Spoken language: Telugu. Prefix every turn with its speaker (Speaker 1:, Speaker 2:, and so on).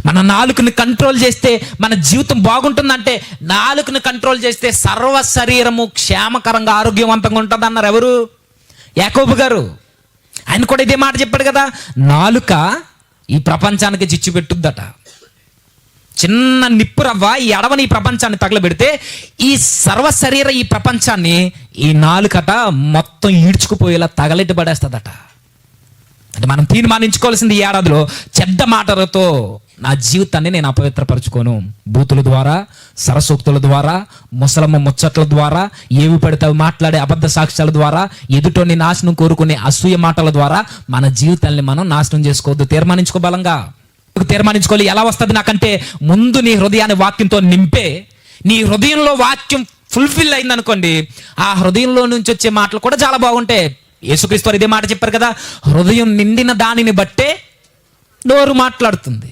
Speaker 1: మన నాలుకని కంట్రోల్ చేస్తే మన జీవితం బాగుంటుందంటే, నాలుకని కంట్రోల్ చేస్తే సర్వ శరీరము క్షేమకరంగా ఆరోగ్యవంతంగా ఉంటుంది అన్నారు ఎవరు? యాకోబు గారు. ఆయన కూడా ఇదే మాట చెప్పాడు కదా, నాలుక ఈ ప్రపంచానికి చిచ్చు పెట్టుద్దట. చిన్న నిప్పు రవ్వ ఈ అడవని ఈ ప్రపంచాన్ని తగలబెడితే ఈ సర్వ శరీర ఈ ప్రపంచాన్ని ఈ నాలుకట మొత్తం ఈడ్చుకుపోయేలా తగలెట్టి పడేస్తుందట. అంటే మనం తీర్మానించుకోవాల్సింది ఈ ఏడాదిలో, చెడ్డ మాటలతో నా జీవితాన్ని నేను అపవిత్రపరచుకోను. బూతుల ద్వారా, సరసూక్తుల ద్వారా, ముసలమ్మ ముచ్చట్ల ద్వారా, ఏవి పడితే మాట్లాడే అబద్ధ సాక్ష్యాల ద్వారా, ఎదుటోని నాశనం కోరుకునే అసూయ మాటల ద్వారా మన జీవితాన్ని మనం నాశనం చేసుకోవద్దు. తీర్మానించుకో బలంగా. తీర్మానించుకోవాలి. ఎలా వస్తుంది నాకంటే, ముందు నీ హృదయాన్ని వాక్యంతో నింపే. నీ హృదయంలో వాక్యం ఫుల్ఫిల్ అయిందనుకోండి, ఆ హృదయంలో నుంచి వచ్చే మాటలు కూడా చాలా బాగుంటాయి. యేసుక్రీస్తు వారు ఇదే మాట చెప్పారు కదా, హృదయం నిండిన దానిని బట్టే నోరు మాట్లాడుతుంది.